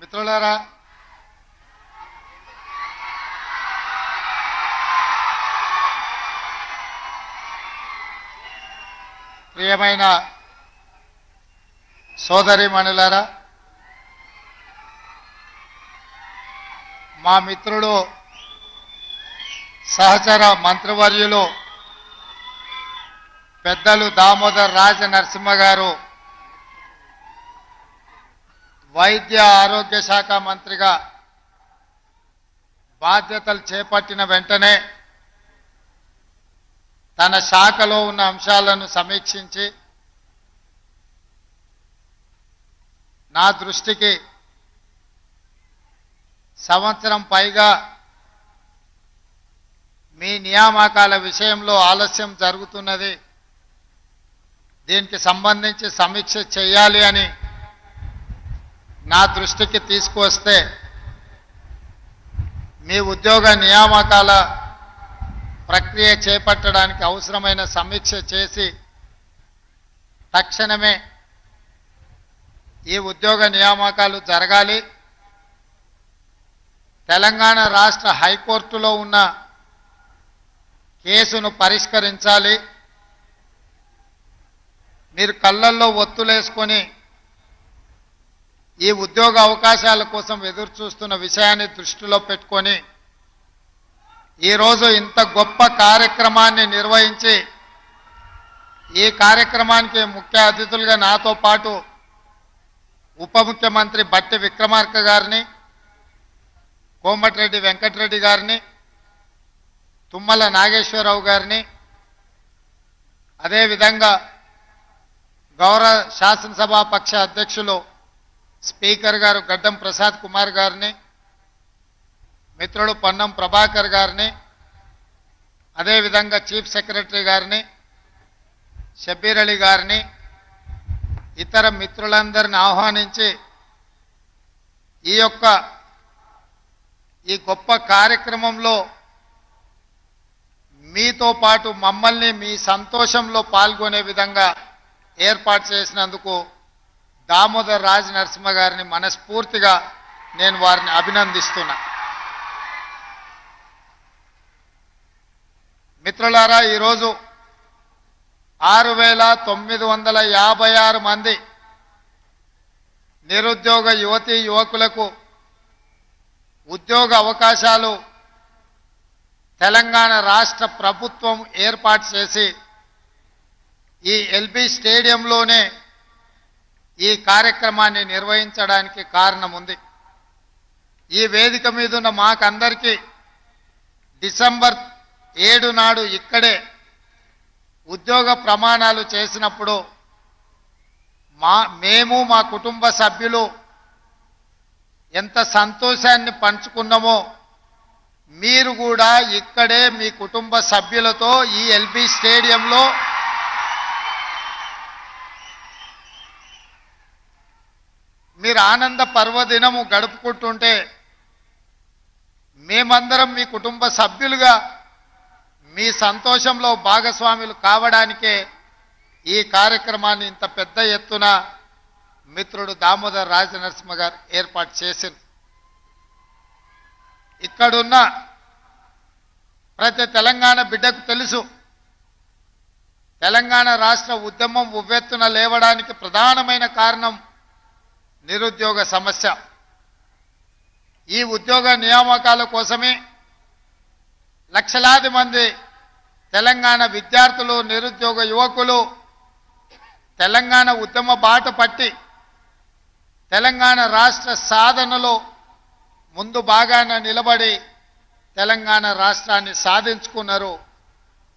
మిత్రులారా, ప్రియమైన సోదరీమణులారా, మా మిత్రుడు సహచర మంత్రివర్యులు పెద్దలు దామోదర్ రాజ నరసింహ గారు వైద్య ఆరోగ్య శాఖ మంత్రిగా బాధ్యతలు చేపట్టిన వెంటనే తన శాఖలో ఉన్న అంశాలను సమీక్షించి నా దృష్టికి సంవత్సరం పైగా మీ నియామకాల విషయంలో ఆలస్యం జరుగుతున్నది, దీనికి సంబంధించి సమీక్ష చేయాలి అని నా దృష్టికి తీసుకువస్తే మీ ఉద్యోగ నియామకాల ప్రక్రియ చేపట్టడానికి అవసరమైన సమీక్ష చేసి తక్షణమే ఈ ఉద్యోగ నియామకాలు జరగాలి. తెలంగాణ రాష్ట్ర హైకోర్టులో ఉన్న కేసును పరిష్కరించాలి. మీరు కళ్ళల్లో ఒత్తులేసుకొని ఈ ఉద్యోగ అవకాశాల కోసం ఎదురు చూస్తున్న విషయాన్ని దృష్టిలో పెట్టుకొని ఈరోజు ఇంత గొప్ప కార్యక్రమాన్ని నిర్వహించి ఈ కార్యక్రమానికి ముఖ్య అతిథులుగా నాతో పాటు ఉప ముఖ్యమంత్రి బట్టి విక్రమార్క గారిని, కోమటిరెడ్డి వెంకటరెడ్డి గారిని, తుమ్మల నాగేశ్వరరావు గారిని, అదేవిధంగా గౌరవ శాసనసభా పక్ష అధ్యక్షులు స్పీకర్ గారు గడ్డం ప్రసాద్ కుమార్ గారిని, మిత్రుడు పొన్నం ప్రభాకర్ గారిని, అదేవిధంగా చీఫ్ సెక్రటరీ గారిని, షబ్బీర్ అలీ గారిని, ఇతర మిత్రులందరిని ఆహ్వానించి ఈ గొప్ప కార్యక్రమంలో మీతో పాటు మమ్మల్ని మీ సంతోషంలో పాల్గొనే విధంగా ఏర్పాటు చేసినందుకు దామోదర్ రాజ్ నరసింహ గారిని మనస్ఫూర్తిగా నేను వారిని అభినందిస్తున్నా. మిత్రులారా, ఈరోజు 6,956 మంది నిరుద్యోగ యువతీ యువకులకు ఉద్యోగ అవకాశాలు తెలంగాణ రాష్ట్ర ప్రభుత్వం ఏర్పాటు చేసి ఈ ఎల్బీ స్టేడియంలోనే ఈ కార్యక్రమాన్ని నిర్వహించడానికి కారణం ఉంది. ఈ వేదిక మీద ఉన్న మాకందరికీ డిసెంబర్ 7 నాడు ఇక్కడే ఉద్యోగ ప్రమాణాలు చేసినప్పుడు మేము మా కుటుంబ సభ్యులు ఎంత సంతోషాన్ని పంచుకున్నామో మీరు కూడా ఇక్కడే మీ కుటుంబ సభ్యులతో ఈ ఎల్బీ స్టేడియంలో మీరు ఆనంద పర్వదినము గడుపుకుంటుంటే మేమందరం మీ కుటుంబ సభ్యులుగా మీ సంతోషంలో భాగస్వాములు కావడానికే ఈ కార్యక్రమాన్ని ఇంత పెద్ద ఎత్తున మిత్రుడు దామోదర్ రాజ నరసింహ గారు ఏర్పాటు చేసింది. ఇక్కడున్న ప్రతి తెలంగాణ బిడ్డకు తెలుసు, తెలంగాణ రాష్ట్ర ఉద్యమం ఉవ్వెత్తున లేవడానికి ప్రధానమైన కారణం నిరుద్యోగ సమస్య. ఈ ఉద్యోగ నియామకాల కోసమే లక్షలాది మంది తెలంగాణ విద్యార్థులు, నిరుద్యోగ యువకులు తెలంగాణ ఉద్యమ బాట పట్టి తెలంగాణ రాష్ట్ర సాధనలో ముందు భాగాన నిలబడి తెలంగాణ రాష్ట్రాన్ని సాధించుకున్నారు.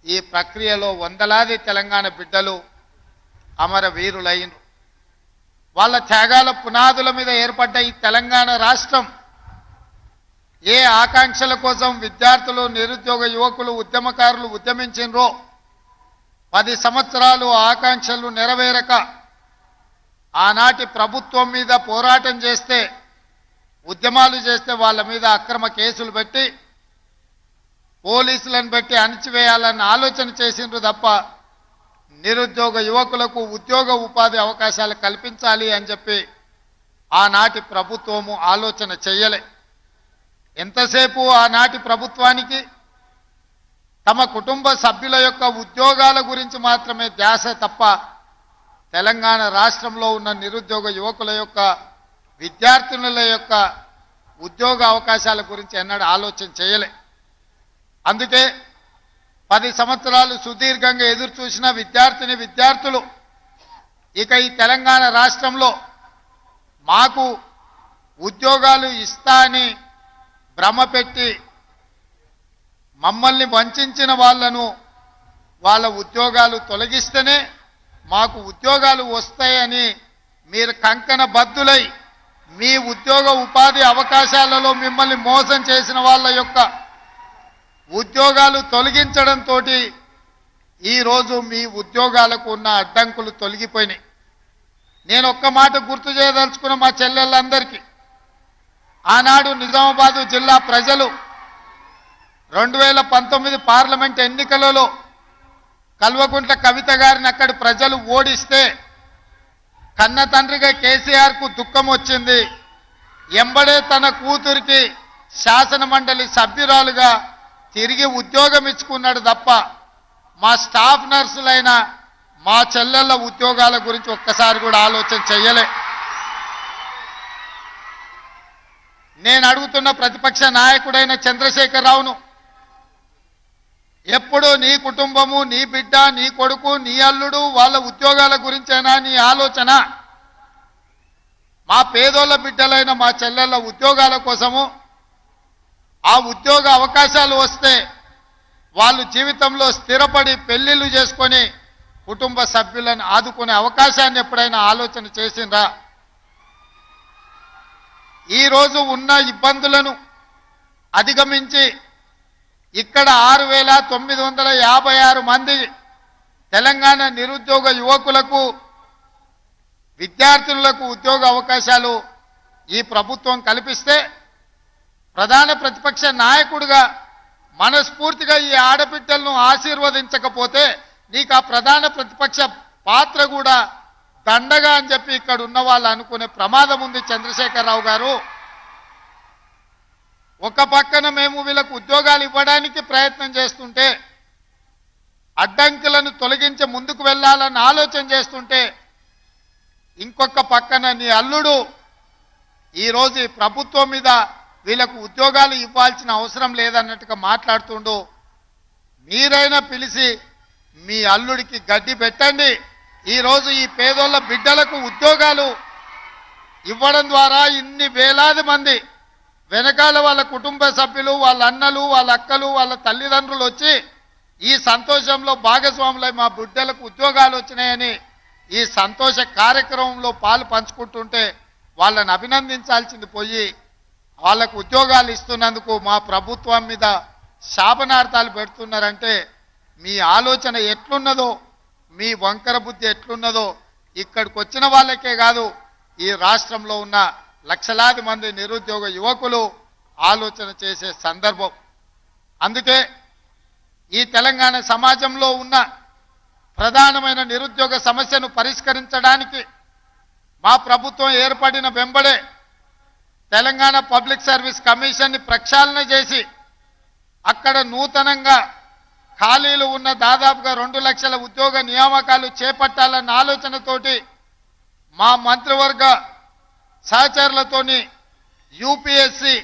ఈ ప్రక్రియలో వందలాది తెలంగాణ బిడ్డలు అమరవీరులైనరు. వాళ్ళ త్యాగాల పునాదుల మీద ఏర్పడ్డ ఈ తెలంగాణ రాష్ట్రం ఏ ఆకాంక్షల కోసం విద్యార్థులు, నిరుద్యోగ యువకులు, ఉద్యమకారులు ఉద్యమించినరో 10 సంవత్సరాలు ఆకాంక్షలు నెరవేరక ఆనాటి ప్రభుత్వం మీద పోరాటం చేస్తే, ఉద్యమాలు చేస్తే వాళ్ళ మీద అక్రమ కేసులు పెట్టి పోలీసులను పెట్టి అణిచివేయాలన్న ఆలోచన చేసిండ్రు తప్ప నిరుద్యోగ యువకులకు ఉద్యోగ ఉపాధి అవకాశాలు కల్పించాలి అని చెప్పి ఆనాటి ప్రభుత్వము ఆలోచన చేయలే. ఎంతసేపు ఆనాటి ప్రభుత్వానికి తమ కుటుంబ సభ్యుల యొక్క ఉద్యోగాల గురించి మాత్రమే ధ్యాస తప్ప తెలంగాణ రాష్ట్రంలో ఉన్న నిరుద్యోగ యువకుల యొక్క విద్యార్థినుల యొక్క ఉద్యోగ అవకాశాల గురించి ఎన్నడూ ఆలోచన చేయలే. అందుకే 10 సంవత్సరాలు సుదీర్ఘంగా ఎదురు చూసిన విద్యార్థులు ఇక ఈ తెలంగాణ రాష్ట్రంలో మాకు ఉద్యోగాలు ఇస్తా అని భ్రమపెట్టి మమ్మల్ని వంచిన వాళ్ళను వాళ్ళ ఉద్యోగాలు తొలగిస్తేనే మాకు ఉద్యోగాలు వస్తాయని మీరు కంకణ బద్దులై మీ ఉద్యోగ ఉపాధి అవకాశాలలో మిమ్మల్ని మోసం చేసిన వాళ్ళ యొక్క ఉద్యోగాలు తొలగించడంతో ఈరోజు మీ ఉద్యోగాలకు ఉన్న అడ్డంకులు తొలగిపోయినాయి. నేను ఒక్క మాట గుర్తు చేయదలుచుకున్న మా చెల్లెళ్ళందరికీ, ఆనాడు నిజామాబాదు జిల్లా ప్రజలు 2019 పార్లమెంట్ ఎన్నికలలో కల్వకుంట్ల కవిత గారిని అక్కడి ప్రజలు ఓడిస్తే కన్న తండ్రిగా కేసీఆర్కు దుఃఖం వచ్చింది. ఎంబడే తన కూతురికి శాసన మండలి సభ్యురాలుగా తిరిగి ఉద్యోగం ఇచ్చుకున్నాడు తప్ప మా స్టాఫ్ నర్సులైన మా చెల్లెళ్ళ ఉద్యోగాల గురించి ఒక్కసారి కూడా ఆలోచన చెయ్యలే. నేను అడుగుతున్న ప్రతిపక్ష నాయకుడైన చంద్రశేఖరరావును, ఎప్పుడు నీ కుటుంబము, నీ బిడ్డ, నీ కొడుకు, నీ అల్లుడు వాళ్ళ ఉద్యోగాల గురించేనా నీ ఆలోచన? మా పేదోళ్ళ బిడ్డలైన మా చెల్లెళ్ళ ఉద్యోగాల కోసము, ఆ ఉద్యోగ అవకాశాలు వస్తే వాళ్ళు జీవితంలో స్థిరపడి పెళ్లిళ్ళు చేసుకొని కుటుంబ సభ్యులను ఆదుకునే అవకాశాన్ని ఎప్పుడైనా ఆలోచన చేసిండ్రా? ఈరోజు ఉన్న ఇబ్బందులను అధిగమించి ఇక్కడ 6,956 మంది తెలంగాణ నిరుద్యోగ యువకులకు విద్యార్థులకు ఉద్యోగ అవకాశాలు ఈ ప్రభుత్వం కల్పిస్తే ప్రధాన ప్రతిపక్ష నాయకుడిగా మనస్ఫూర్తిగా ఈ ఆడబిడ్డలను ఆశీర్వదించకపోతే నీకు ఆ ప్రధాన ప్రతిపక్ష పాత్ర కూడా దండగా అని చెప్పి ఇక్కడ ఉన్న వాళ్ళు అనుకునే ప్రమాదం ఉంది. చంద్రశేఖరరావు గారు, ఒక పక్కన మేము వీళ్ళకు ఉద్యోగాలు ఇవ్వడానికి ప్రయత్నం చేస్తుంటే, అడ్డంకులను తొలగించి ముందుకు వెళ్ళాలని ఆలోచన చేస్తుంటే, ఇంకొక పక్కన నీ అల్లుడు ఈరోజు ఈ ప్రభుత్వం మీద వీళ్ళకు ఉద్యోగాలు ఇవ్వాల్సిన అవసరం లేదన్నట్టుగా మాట్లాడుతుండు. మీరైనా పిలిచి మీ అల్లుడికి గడ్డి పెట్టండి. ఈరోజు ఈ పేదోళ్ళ బిడ్డలకు ఉద్యోగాలు ఇవ్వడం ద్వారా ఇన్ని వేలాది మంది వెనకాల వాళ్ళ కుటుంబ సభ్యులు, వాళ్ళ అన్నలు, వాళ్ళ అక్కలు, వాళ్ళ తల్లిదండ్రులు వచ్చి ఈ సంతోషంలో భాగస్వాములై మా బిడ్డలకు ఉద్యోగాలు వచ్చినాయని ఈ సంతోష కార్యక్రమంలో పాలు పంచుకుంటుంటే వాళ్ళని అభినందించాల్సింది పోయి వాళ్ళకు ఉద్యోగాలు ఇస్తున్నందుకు మా ప్రభుత్వం మీద శాపనార్థాలు పెడుతున్నారంటే మీ ఆలోచన ఎట్లున్నదో, మీ వంకర బుద్ధి ఎట్లున్నదో ఇక్కడికి వచ్చిన వాళ్ళకే కాదు, ఈ రాష్ట్రంలో ఉన్న లక్షలాది మంది నిరుద్యోగ యువకులు ఆలోచన చేసే సందర్భం. అందుకే ఈ తెలంగాణ సమాజంలో ఉన్న ప్రధానమైన నిరుద్యోగ సమస్యను పరిష్కరించడానికి మా ప్రభుత్వం ఏర్పడిన వెంబడే తెలంగాణ పబ్లిక్ సర్వీస్ కమిషన్ని ప్రక్షాళన చేసి అక్కడ నూతనంగా ఖాళీలు ఉన్న దాదాపుగా 2 లక్షల ఉద్యోగ నియామకాలు చేపట్టాలన్న ఆలోచనతోటి మా మంత్రివర్గ సహచరులతోని యూపీఎస్సీ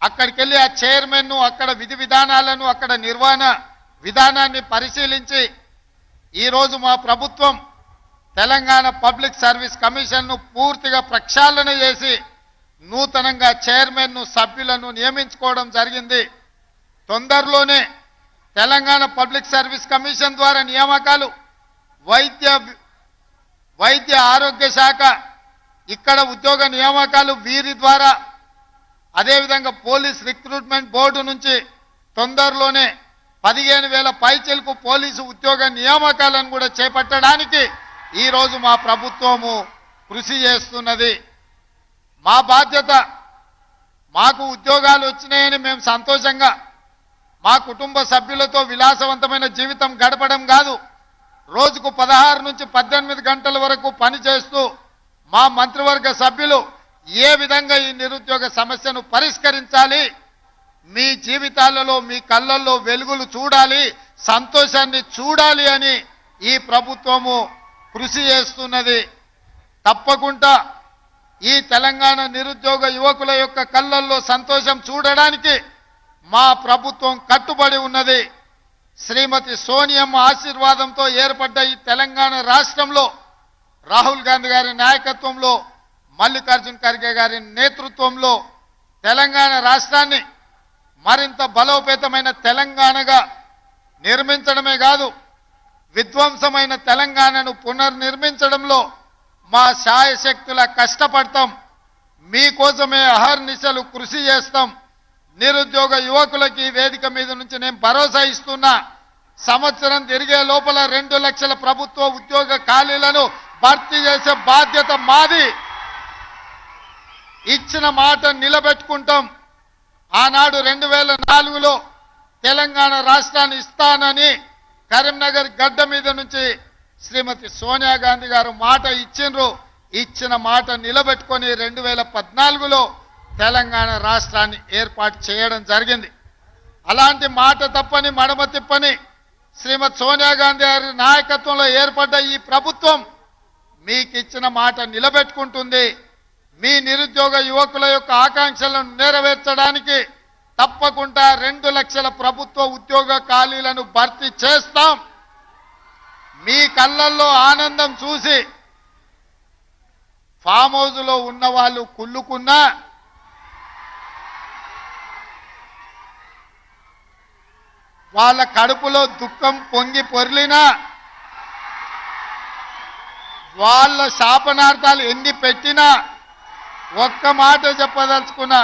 అక్కడికి వెళ్ళి ఆ చైర్మన్ను, అక్కడ విధి విధానాలను, అక్కడ నిర్వహణ విధానాన్ని పరిశీలించి ఈరోజు మా ప్రభుత్వం తెలంగాణ పబ్లిక్ సర్వీస్ కమిషన్ను పూర్తిగా ప్రక్షాళన చేసి నూతనంగా చైర్మన్ను, సభ్యులను నియమించుకోవడం జరిగింది. తొందరలోనే తెలంగాణ పబ్లిక్ సర్వీస్ కమిషన్ ద్వారా నియామకాలు, వైద్య ఆరోగ్య శాఖ ఇక్కడ ఉద్యోగ నియామకాలు వీరి ద్వారా, అదేవిధంగా పోలీస్ రిక్రూట్మెంట్ బోర్డు నుంచి తొందరలోనే 15,000 పైచిలకు పోలీసు ఉద్యోగ నియామకాలను కూడా చేపట్టడానికి ఈరోజు మా ప్రభుత్వము కృషి చేస్తున్నది. మా బాధ్యత, మాకు ఉద్యోగాలు వచ్చినాయని మేము సంతోషంగా మా కుటుంబ సభ్యులతో విలాసవంతమైన జీవితం గడపడం కాదు, రోజుకు 16 నుంచి 18 గంటల వరకు పనిచేస్తూ మా మంత్రివర్గ సభ్యులు ఏ విధంగా ఈ నిరుద్యోగ సమస్యను పరిష్కరించాలి, మీ జీవితాలలో మీ కళ్ళల్లో వెలుగులు చూడాలి, సంతోషాన్ని చూడాలి అని ఈ ప్రభుత్వము కృషి చేస్తున్నది. తప్పకుండా ఈ తెలంగాణ నిరుద్యోగ యువకుల యొక్క కళ్ళల్లో సంతోషం చూడడానికి మా ప్రభుత్వం కట్టుబడి ఉన్నది. శ్రీమతి సోనియమ్మ ఆశీర్వాదంతో ఏర్పడ్డ ఈ తెలంగాణ రాష్ట్రంలో రాహుల్ గాంధీ గారి నాయకత్వంలో, మల్లికార్జున్ ఖర్గే గారి నేతృత్వంలో తెలంగాణ రాష్ట్రాన్ని మరింత బలోపేతమైన తెలంగాణగా నిర్మించడమే కాదు, విధ్వంసమైన తెలంగాణను పునర్నిర్మించడంలో మా శాయశక్తుల కష్టపడతాం. మీకోసమే అహర్నిశలు కృషి చేస్తాం. నిరుద్యోగ యువకులకి వేదిక మీద నుంచి నేను భరోసా ఇస్తున్నా. సంవత్సరం తిరిగే లోపల 2 లక్షల ప్రభుత్వ ఉద్యోగ ఖాళీలను భర్తీ చేసే బాధ్యత మాది. ఇచ్చిన మాట నిలబెట్టుకుంటాం. ఆనాడు 2004లో తెలంగాణ రాష్ట్రాన్ని ఇస్తానని కరీంనగర్ గడ్డ మీద నుంచి శ్రీమతి సోనియా గాంధీ గారు మాట ఇచ్చిండ్రు. ఇచ్చిన మాట నిలబెట్టుకొని 2014లో తెలంగాణ రాష్ట్రాన్ని ఏర్పాటు చేయడం జరిగింది. అలాంటి మాట తప్పని మడమ తిప్పని శ్రీమతి సోనియా గాంధీ గారి నాయకత్వంలో ఏర్పడ్డ ఈ ప్రభుత్వం మీకు ఇచ్చిన మాట నిలబెట్టుకుంటుంది. మీ నిరుద్యోగ యువకుల యొక్క ఆకాంక్షలను నెరవేర్చడానికి తప్పకుండా 2 లక్షల ప్రభుత్వ ఉద్యోగ ఖాళీలను భర్తీ చేస్తాం. మీ కళ్ళల్లో ఆనందం చూసి ఫామ్ హౌస్లో ఉన్న వాళ్ళు కుళ్ళుకున్నా, వాళ్ళ కడుపులో దుఃఖం పొంగి పొర్లినా, వాళ్ళ శాపనార్థాలు ఎన్ని పెట్టినా ఒక్క మాట చెప్పదలుచుకున్నా,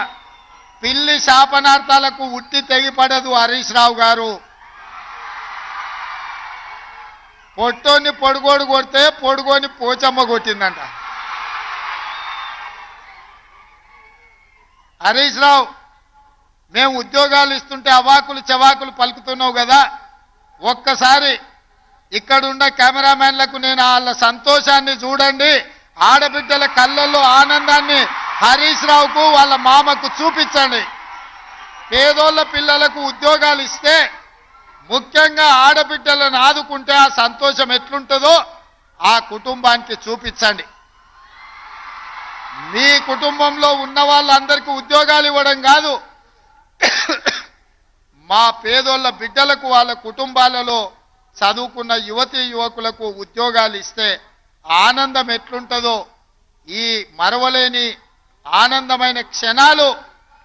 పిల్లి శాపనార్థాలకు ఉట్టి తెగిపడదు హరీష్ రావు గారు. పొట్టోని పొడుగోడు కొడితే పొడుగోని పోచమ్మ కొట్టిందంట. హరీష్ రావు, మేము ఉద్యోగాలు ఇస్తుంటే అవాకులు చవాకులు పలుకుతున్నావు కదా, ఒక్కసారి ఇక్కడున్న కెమెరామెన్లకు నేను వాళ్ళ సంతోషాన్ని చూడండి, ఆడబిడ్డల కళ్ళల్లో ఆనందాన్ని హరీష్ రావుకు వాళ్ళ మామకు చూపించండి. పేదోళ్ళ పిల్లలకు ఉద్యోగాలు ఇస్తే, ముఖ్యంగా ఆడబిడ్డలను ఆదుకుంటే ఆ సంతోషం ఎట్లుంటుందో ఆ కుటుంబానికి చూపించండి. మీ కుటుంబంలో ఉన్న వాళ్ళందరికీ ఉద్యోగాలు ఇవ్వడం కాదు, మా పేదోళ్ళ బిడ్డలకు వాళ్ళ కుటుంబాలలో చదువుకున్న యువతీ యువకులకు ఉద్యోగాలు ఇస్తే ఆనందం ఎట్లుంటుందో, ఈ మరవలేని ఆనందమైన క్షణాలు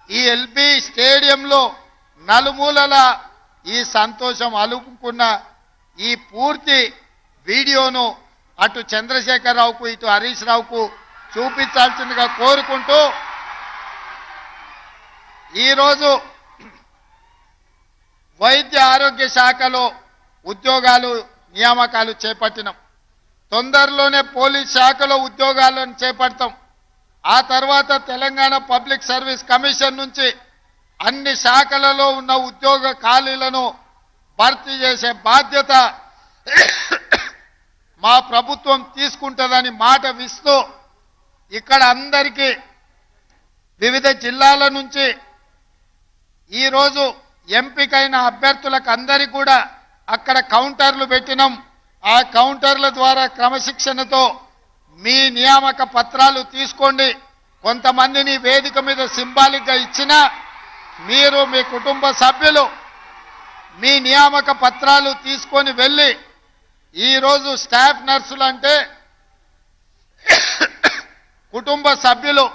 ఈ ఎల్బీ స్టేడియంలో నలుమూలల ఈ సంతోషం అలుపుకున్న ఈ పూర్తి వీడియోను అటు చంద్రశేఖరరావుకు ఇటు హరీష్ రావుకు చూపించాల్సిందిగా కోరుకుంటూ, ఈరోజు వైద్య ఆరోగ్య శాఖలో ఉద్యోగాలు నియామకాలు చేపట్టినాం. తొందరలోనే పోలీస్ శాఖలో ఉద్యోగాలను చేపడతాం. ఆ తర్వాత తెలంగాణ పబ్లిక్ సర్వీస్ కమిషన్ నుంచి అన్ని శాఖలలో ఉన్న ఉద్యోగ ఖాళీలను భర్తీ చేసే బాధ్యత మా ప్రభుత్వం తీసుకుంటుందని మాట ఇస్తూ, ఇక్కడ అందరికీ వివిధ జిల్లాల నుంచి ఈరోజు ఎంపికైన అభ్యర్థులకు అందరికీ కూడా అక్కడ కౌంటర్లు పెట్టినాం. ఆ కౌంటర్ల ద్వారా క్రమశిక్షణతో మీ నియామక పత్రాలు తీసుకోండి. కొంతమందిని వేదిక మీద సింబాలిక్గా ఇచ్చినా మీరు మీ కుటుంబ సభ్యులు మీ నియామక పత్రాలు తీసుకొని వెళ్ళి, ఈరోజు స్టాఫ్ నర్సులు అంటే కుటుంబ సభ్యులు,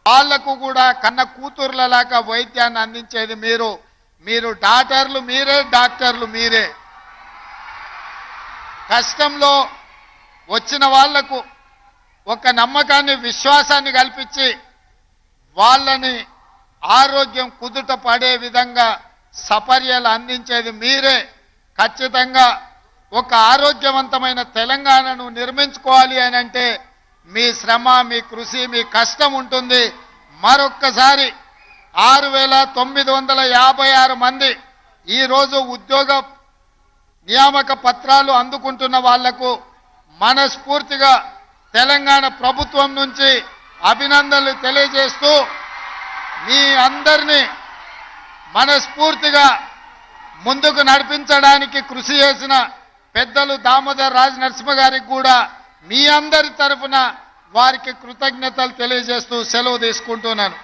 వాళ్లకు కూడా కన్న కూతుర్లలాగా వైద్యాన్ని అందించేది మీరు. మీరు డాక్టర్లు మీరే, డాక్టర్లు మీరే. కష్టంలో వచ్చిన వాళ్లకు ఒక నమ్మకాన్ని విశ్వాసాన్ని కల్పించి వాళ్ళని ఆరోగ్యం కుదుట పడే విధంగా సపర్యలు అందించేది మీరే. ఖచ్చితంగా ఒక ఆరోగ్యవంతమైన తెలంగాణను నిర్మించుకోవాలి అని అంటే మీ శ్రమ, మీ కృషి, మీ కష్టం ఉంటుంది. మరొక్కసారి 6,956 మంది ఈరోజు ఉద్యోగ నియామక పత్రాలు అందుకుంటున్న వాళ్లకు మనస్ఫూర్తిగా తెలంగాణ ప్రభుత్వం నుంచి అభినందనలు తెలియజేస్తూ మీ అందరినీ మనస్ఫూర్తిగా ముందుకు నడిపించడానికి కృషి చేసిన పెద్దలు దామోదర్ రాజ్ నరసింహ గారికి కూడా మీ అందరి తరఫున వారికి కృతజ్ఞతలు తెలియజేస్తూ సెలవు తీసుకుంటున్నాను.